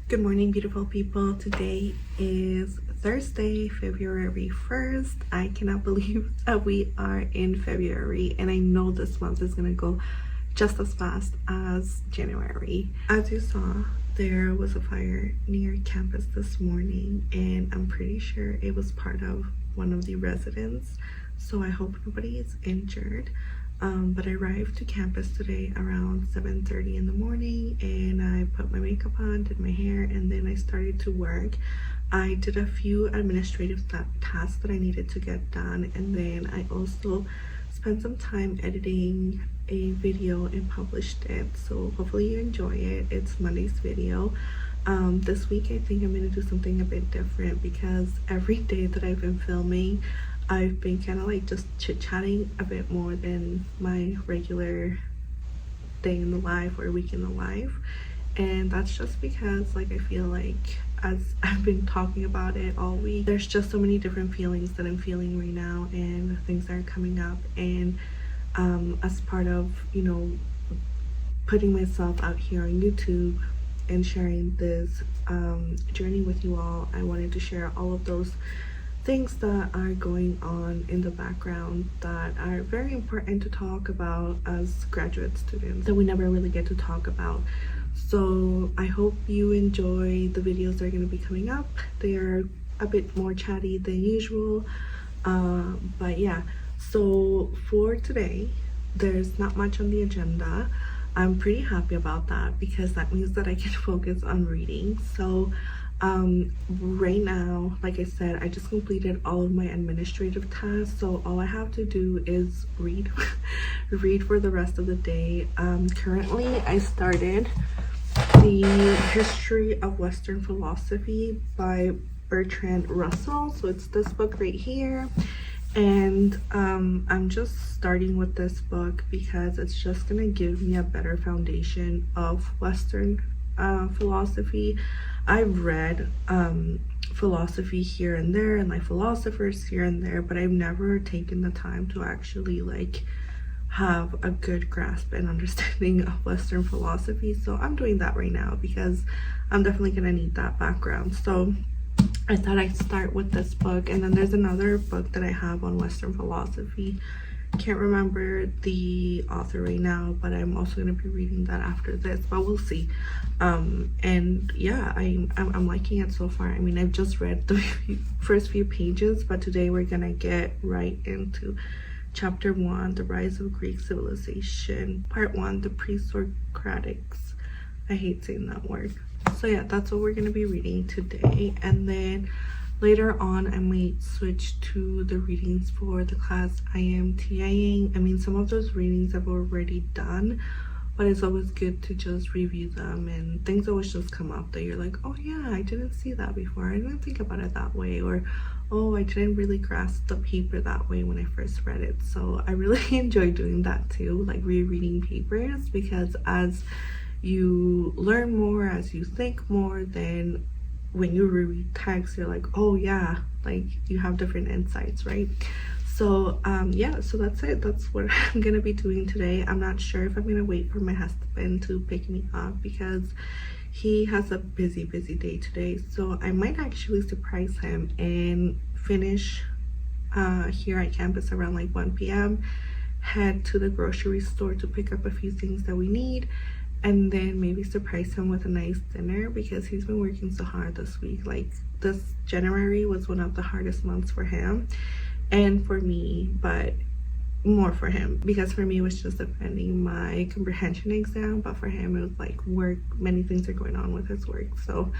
Good morning, beautiful people. Today is Thursday, February 1st. I cannot believe that we are in February, and I know this month is going to go just as fast as January. As you saw, there was a fire near campus this morning, and I'm pretty sure it was part of one of the residents, so I hope nobody is injured. But I arrived to campus today around 7:30 in the morning, and I put my makeup on, did my hair, and then I started to work. I did a few administrative tasks that I needed to get done, and then I also spent some time editing a video and published it. So hopefully you enjoy it. It's Monday's video. This week I think I'm going to do something a bit different because every day that I've been filming, I've been kind of like just chit-chatting a bit more than my regular day in the life or week in the life. And that's just because like I feel like as I've been talking about it all week, there's just so many different feelings that I'm feeling right now and things that are coming up. And as part of, putting myself out here on YouTube and sharing this journey with you all, I wanted to share all of those things that are going on in the background that are very important to talk about as graduate students that we never really get to talk about. So I hope you enjoy the videos that are going to be coming up. They are a bit more chatty than usual, but yeah. So for today, there's not much on the agenda. I'm pretty happy about that because that means that I can focus on reading. So right now, like I said, I just completed all of my administrative tasks, so all I have to do is read read for the rest of the day. Currently I started the History of Western Philosophy by Bertrand Russell, so it's this book right here. And I'm just starting with this book because it's just gonna give me a better foundation of Western philosophy. I've read philosophy here and there and like philosophers here and there, but I've never taken the time to actually like have a good grasp and understanding of Western philosophy. So I'm doing that right now because I'm definitely gonna need that background. So I thought I'd start with this book, and then there's another book that I have on Western philosophy. Can't remember the author right now, but I'm also going to be reading that after this, but we'll see. And yeah, I'm liking it so far. I mean, I've just read the first few pages, but today we're gonna get right into chapter 1, the rise of Greek civilization, part 1, the pre-Socratics. I hate saying that word. So yeah, that's what we're going to be reading today. And then later on I might switch to the readings for the class I am TAing. I mean, some of those readings I've already done, but it's always good to just review them, and things always just come up that you're like, oh yeah, I didn't see that before, I didn't think about it that way, or oh, I didn't really grasp the paper that way when I first read it. So I really enjoy doing that too, like rereading papers, because as you learn more, as you think more, then when you reread text, you're like, oh yeah, like you have different insights, right? So yeah, so that's it. That's what I'm gonna be doing today. I'm not sure if I'm gonna wait for my husband to pick me up because he has a busy day today. So I might actually surprise him and finish here at campus around like 1 p.m, head to the grocery store to pick up a few things that we need, and then maybe surprise him with a nice dinner because he's been working so hard this week. Like this January was one of the hardest months for him and for me, but more for him because for me it was just defending my comprehension exam, but for him it was like work, many things are going on with his work. So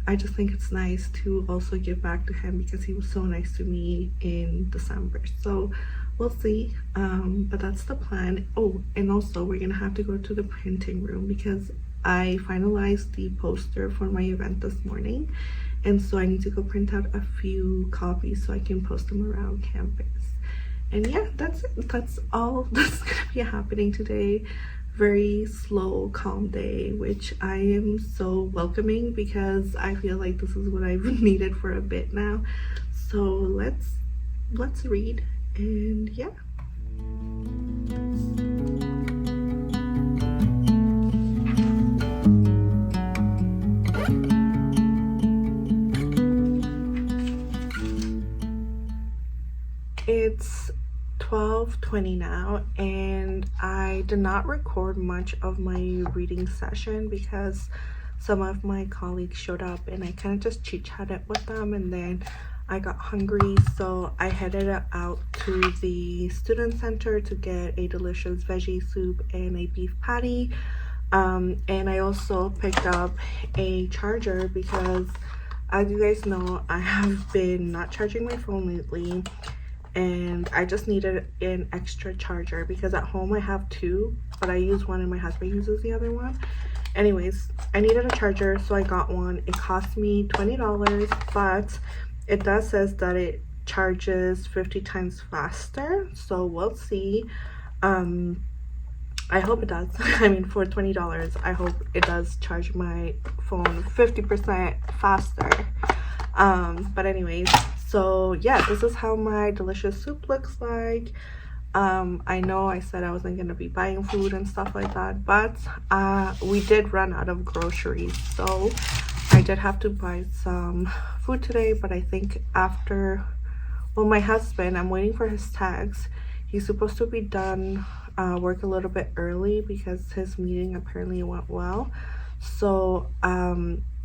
I just think it's nice to also give back to him because he was so nice to me in December. So we'll see, but that's the plan. Oh, and also we're gonna have to go to the printing room because I finalized the poster for my event this morning, and so I need to go print out a few copies so I can post them around campus. And yeah, that's it. That's all that's gonna be happening today. Very slow, calm day, which I am so welcoming because I feel like this is what I've needed for a bit now. So let's read, and yeah. 12:20 now, and I did not record much of my reading session because some of my colleagues showed up and I kind of just chit-chatted with them, and then I got hungry, so I headed out to the student center to get a delicious veggie soup and a beef patty. And I also picked up a charger because, as you guys know, I have been not charging my phone lately, and I just needed an extra charger because at home I have two, but I use one and my husband uses the other one. Anyways, I needed a charger, so I got one. It cost me $20, but it does says that it charges 50 times faster, so we'll see. I hope it does. I mean, for $20, I hope it does charge my phone 50% faster. But anyways, so yeah, this is how my delicious soup looks like. I know I said I wasn't gonna be buying food and stuff like that, but we did run out of groceries, so I did have to buy some food today. But I think after, well, my husband, I'm waiting for his tags. He's supposed to be done work a little bit early because his meeting apparently went well. So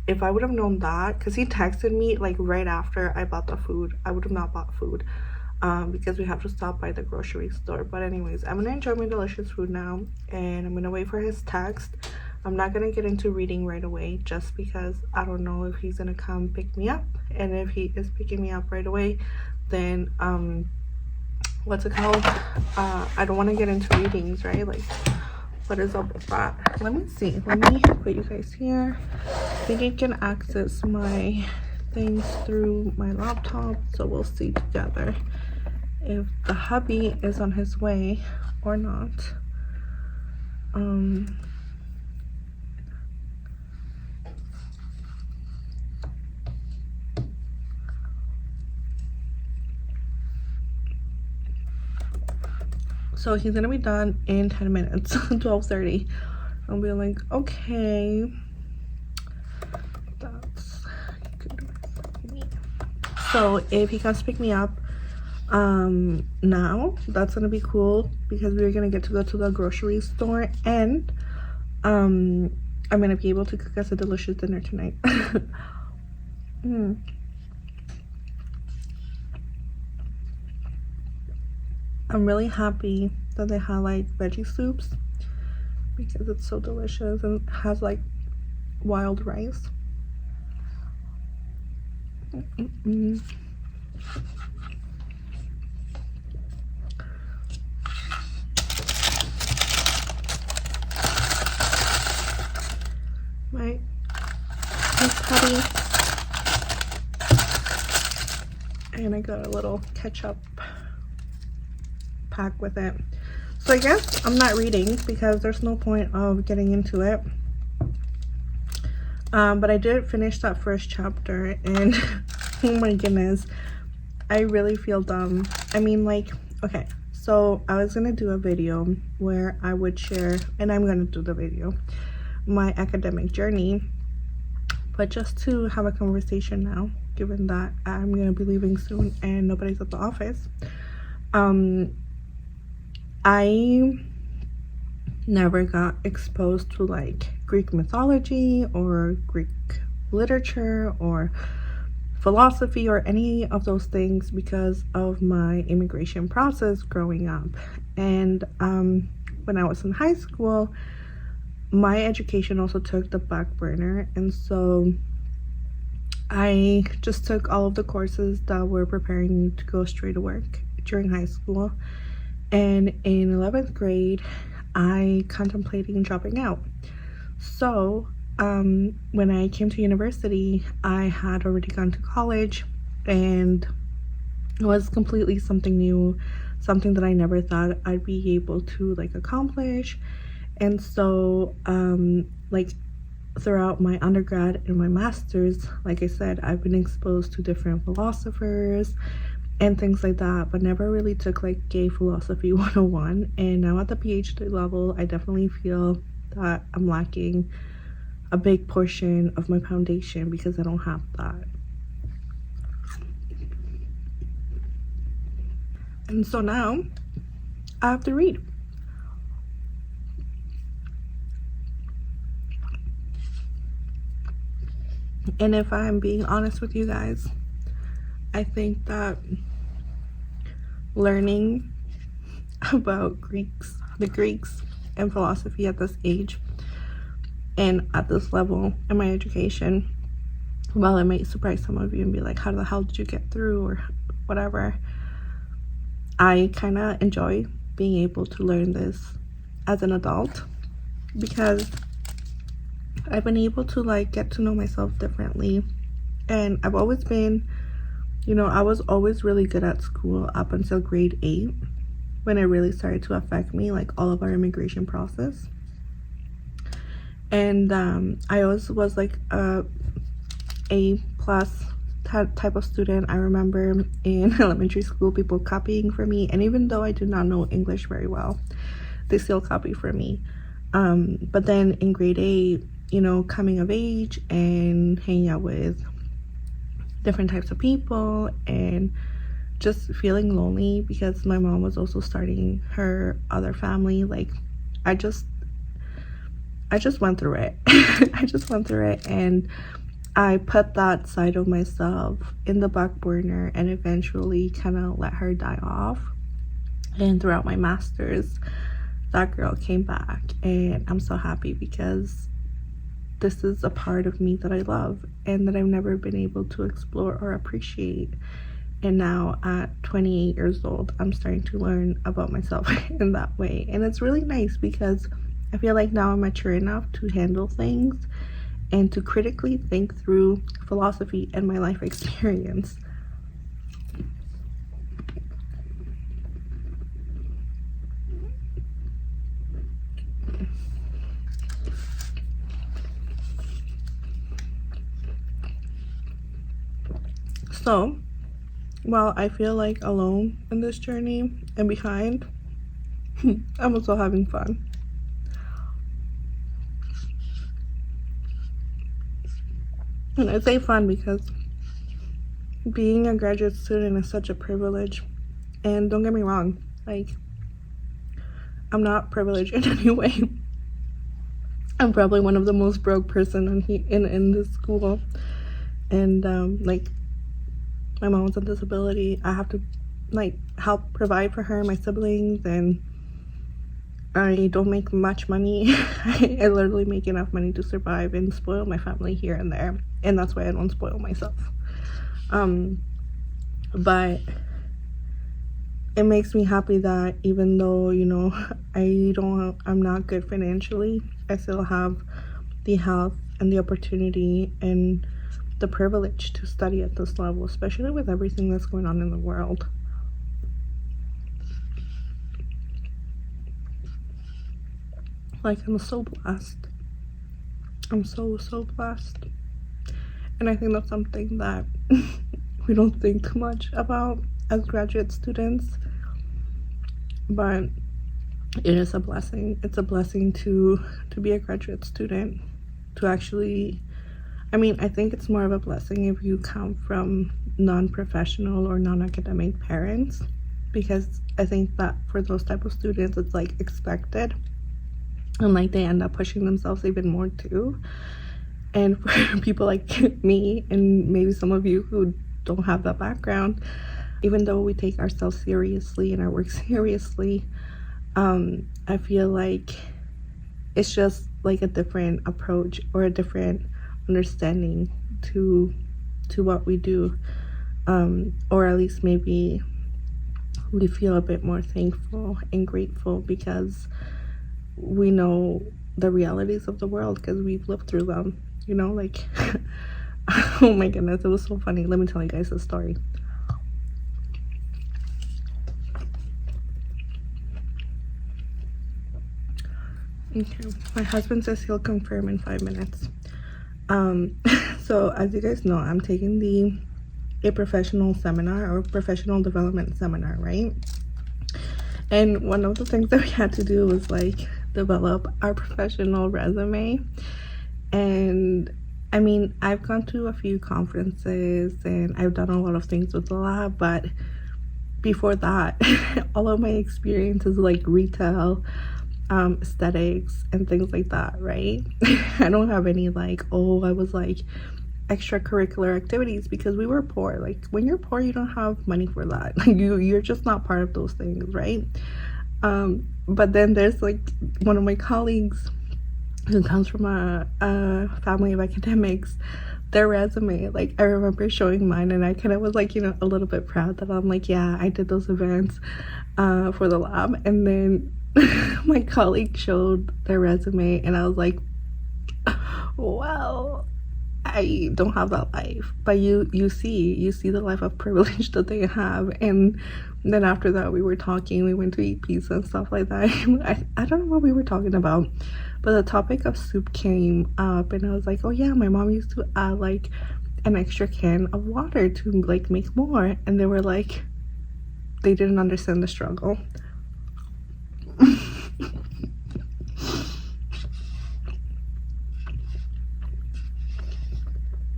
if I would have known that, because he texted me like right after I bought the food, I would have not bought food because we have to stop by the grocery store. But anyways, I'm gonna enjoy my delicious food now, and I'm gonna wait for his text. I'm not gonna get into reading right away just because I don't know if he's gonna come pick me up, and if he is picking me up right away, then what's it called, I don't want to get into readings, right? Like, what is up with that? Let me see, let me put you guys here. I think I can access my things through my laptop, so we'll see together if the hubby is on his way or not. So he's gonna be done in 10 minutes, 12:30. I'll be like, okay, that's good with me. So if he comes to pick me up now, that's gonna be cool because we're gonna get to go to the grocery store, and I'm gonna be able to cook us a delicious dinner tonight. I'm really happy that they have like veggie soups because it's so delicious and has like wild rice. My beef patty, and I got a little ketchup pack with it. So I guess I'm not reading because there's no point of getting into it. But I did finish that first chapter, and oh my goodness, I really feel dumb. I mean, like, okay, so I was gonna do a video where I would share, and I'm gonna do the video, my academic journey, but just to have a conversation now, given that I'm gonna be leaving soon and nobody's at the office. I never got exposed to like Greek mythology or Greek literature or philosophy or any of those things because of my immigration process growing up. And when I was in high school, my education also took the back burner, and so I just took all of the courses that were preparing me to go straight to work during high school. And in 11th grade, I contemplated dropping out. So when I came to university, I had already gone to college, and it was completely something new, something that I never thought I'd be able to like accomplish. And so like throughout my undergrad and my master's, like I said, I've been exposed to different philosophers and things like that, but never really took like gay philosophy 101. And now at the PhD level, I definitely feel that I'm lacking a big portion of my foundation because I don't have that. And so now I have to read. And if I'm being honest with you guys, I think that learning about the Greeks and philosophy at this age and at this level in my education, while it might surprise some of you and be like, how the hell did you get through or whatever, I kind of enjoy being able to learn this as an adult, because I've been able to like get to know myself differently. And I've always been, I was always really good at school up until grade 8, when it really started to affect me, like all of our immigration process. And I always was like A plus type of student. I remember in elementary school people copying for me, and even though I did not know English very well, they still copy for me. But then in grade 8, coming of age and hanging out with different types of people and just feeling lonely because my mom was also starting her other family, like I just went through it. I just went through it, and I put that side of myself in the back burner and eventually kind of let her die off. And throughout my master's, that girl came back, and I'm so happy because this is a part of me that I love and that I've never been able to explore or appreciate. And now at 28 years old, I'm starting to learn about myself in that way. And it's really nice because I feel like now I'm mature enough to handle things and to critically think through philosophy and my life experience. So, while I feel like alone in this journey and behind, I'm also having fun. And I say fun because being a graduate student is such a privilege. And don't get me wrong, like, I'm not privileged in any way. I'm probably one of the most broke person in this school. And like, my mom's on disability. I have to like help provide for her, my siblings, and I don't make much money. I literally make enough money to survive and spoil my family here and there, and that's why I don't spoil myself. But it makes me happy that even though I'm not good financially, I still have the health and the opportunity and the privilege to study at this level, especially with everything that's going on in the world. Like, I'm so blessed. I'm so blessed. And I think that's something that we don't think too much about as graduate students, but it is a blessing. It's a blessing to be a graduate student, to actually, I think it's more of a blessing if you come from non-professional or non-academic parents, because I think that for those type of students, it's like expected, and like they end up pushing themselves even more too. And for people like me and maybe some of you who don't have that background, even though we take ourselves seriously and our work seriously, I feel like it's just like a different approach or a different understanding to what we do, or at least maybe we feel a bit more thankful and grateful because we know the realities of the world because we've lived through them, like oh my goodness, it was so funny. Let me tell you guys a story. Okay, my husband says he'll confirm in 5 minutes. So as you guys know, I'm taking a professional seminar or professional development seminar, right? And one of the things that we had to do was like develop our professional resume. And I've gone to a few conferences and I've done a lot of things with the lab, but before that, all of my experiences like retail, aesthetics and things like that, right? I don't have any like, oh, I was like extracurricular activities, because we were poor. Like when you're poor, you don't have money for that. Like you're just not part of those things, right? But then there's like one of my colleagues who comes from a family of academics. Their resume, like I remember showing mine, and I kind of was like, you know, a little bit proud that I'm like, yeah, I did those events for the lab. And then my colleague showed their resume, and I was like, well, I don't have that life. But you see the life of privilege that they have. And then after that, we were talking, we went to eat pizza and stuff like that. I don't know what we were talking about, but the topic of soup came up, and I was like, oh yeah, my mom used to add like an extra can of water to like make more. And they were like, they didn't understand the struggle.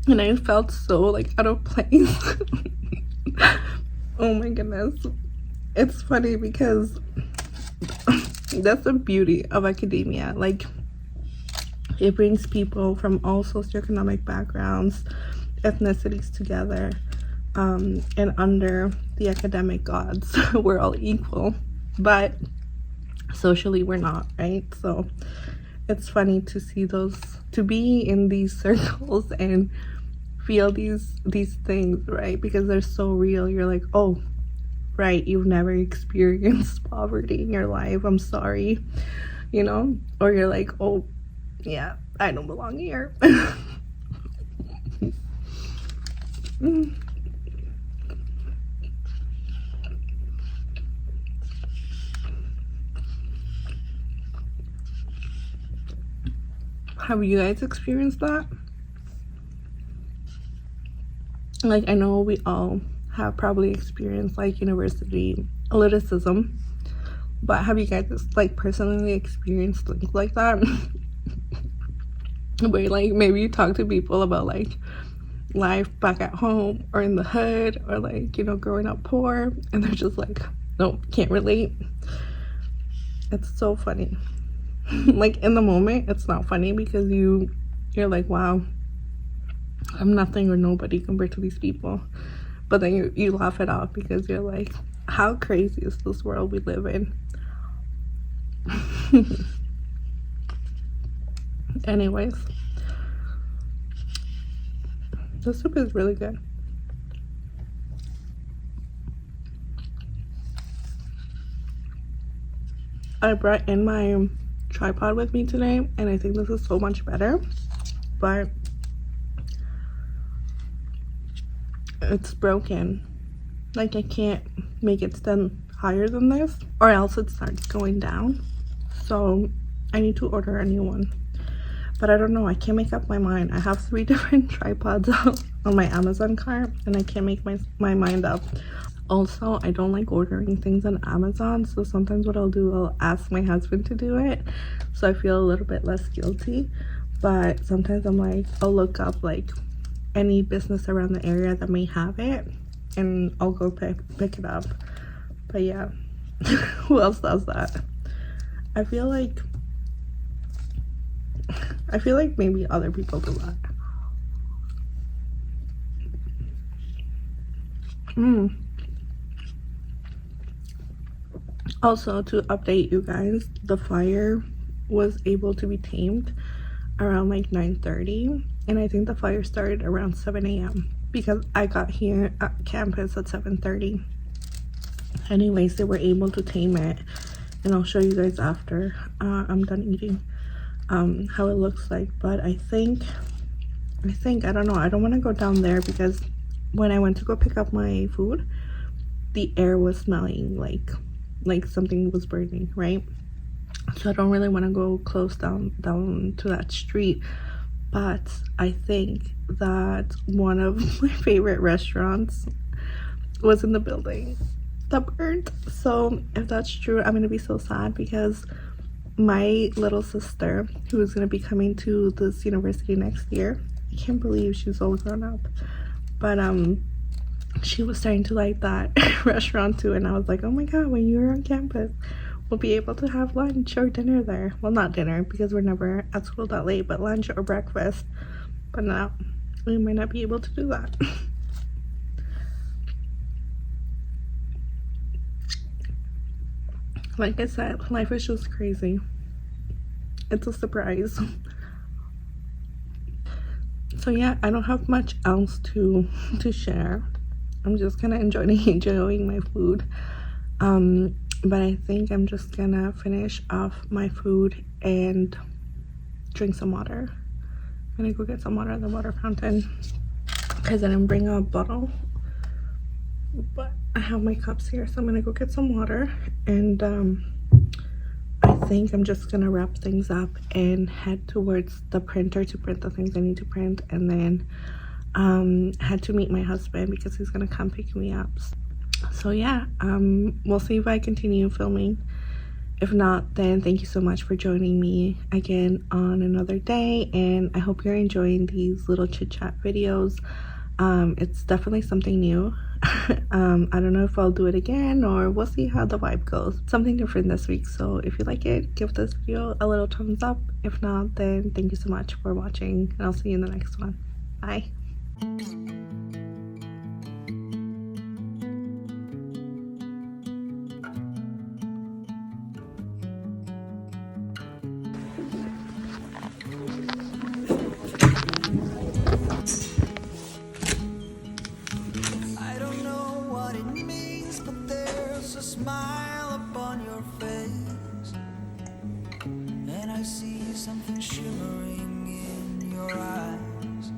And I felt so like out of place. Oh my goodness. It's funny because that's the beauty of academia. Like it brings people from all socioeconomic backgrounds, ethnicities together, and under the academic gods. We're all equal, but socially we're not, right? So it's funny to see those, to be in these circles and feel these things, right? Because they're so real. You're like, oh right, you've never experienced poverty in your life, I'm sorry, you know? Or you're like, oh yeah, I don't belong here. Have you guys experienced that? Like I know we all have probably experienced like university elitism, but have you guys like personally experienced things like that? Where like maybe you talk to people about like life back at home or in the hood, or like, you know, growing up poor, and they're just like, nope, can't relate. It's so funny. Like in the moment it's not funny because you're like, wow, I'm nothing or nobody compared to these people. But then you laugh it off because you're like, how crazy is this world we live in? Anyways, the soup is really good. I brought in my tripod with me today, and I think this is so much better, but it's broken. Like I can't make it stand higher than this, or else it starts going down. So I need to order a new one. But I don't know, I can't make up my mind. I have 3 different tripods on my Amazon cart, and I can't make my mind up. Also, I don't like ordering things on Amazon, so sometimes what I'll do, I'll ask my husband to do it, so I feel a little bit less guilty. But sometimes I'm like, I'll look up like any business around the area that may have it, and I'll go pick it up. But yeah, who else does that? I feel like maybe other people do that. Also, to update you guys, the fire was able to be tamed around like 9:30, and I think the fire started around 7 a.m. because I got here at campus at 7:30. Anyways, they were able to tame it, and I'll show you guys after I'm done eating how it looks like. But I think I don't know, I don't want to go down there because when I went to go pick up my food, the air was smelling like something was burning, right? So I don't really want to go close down to that street. But I think that one of my favorite restaurants was in the building that burned. So if that's true, I'm gonna be so sad because my little sister, who is gonna be coming to this university next year, I can't believe she's all grown up, but she was starting to like that restaurant too, and I was like, oh my god, when you're on campus we'll be able to have lunch or dinner there. Well, not dinner because we're never at school that late, but lunch or breakfast. But now we might not be able to do that. Like I said, life is just crazy. It's a surprise. So yeah, I don't have much else to share. I'm just kind of enjoying my food. But I think I'm just gonna finish off my food and drink some water. I'm gonna go get some water at the water fountain because I didn't bring a bottle, but I have my cups here, so I'm gonna go get some water. And I think I'm just gonna wrap things up and head towards the printer to print the things I need to print, and then had to meet my husband because he's gonna come pick me up. So yeah, we'll see if I continue filming. If not, then thank you so much for joining me again on another day, and I hope you're enjoying these little chit chat videos. It's definitely something new. I don't know if I'll do it again, or we'll see how the vibe goes. Something different this week, so if you like it, give this video a little thumbs up. If not, then thank you so much for watching, and I'll see you in the next one. Bye. Smile upon your face, and I see something shimmering in your eyes.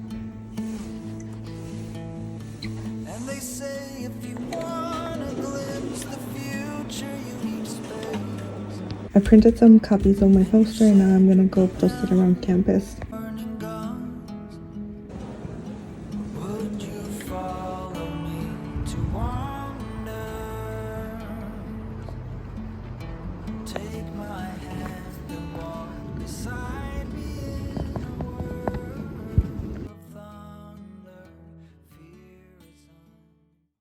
And they say if you want to glimpse the future, you need space. I printed some copies of my poster, and now I'm gonna go post it around campus. Burning guns, would you follow me to wander? Take my hand and walk beside me.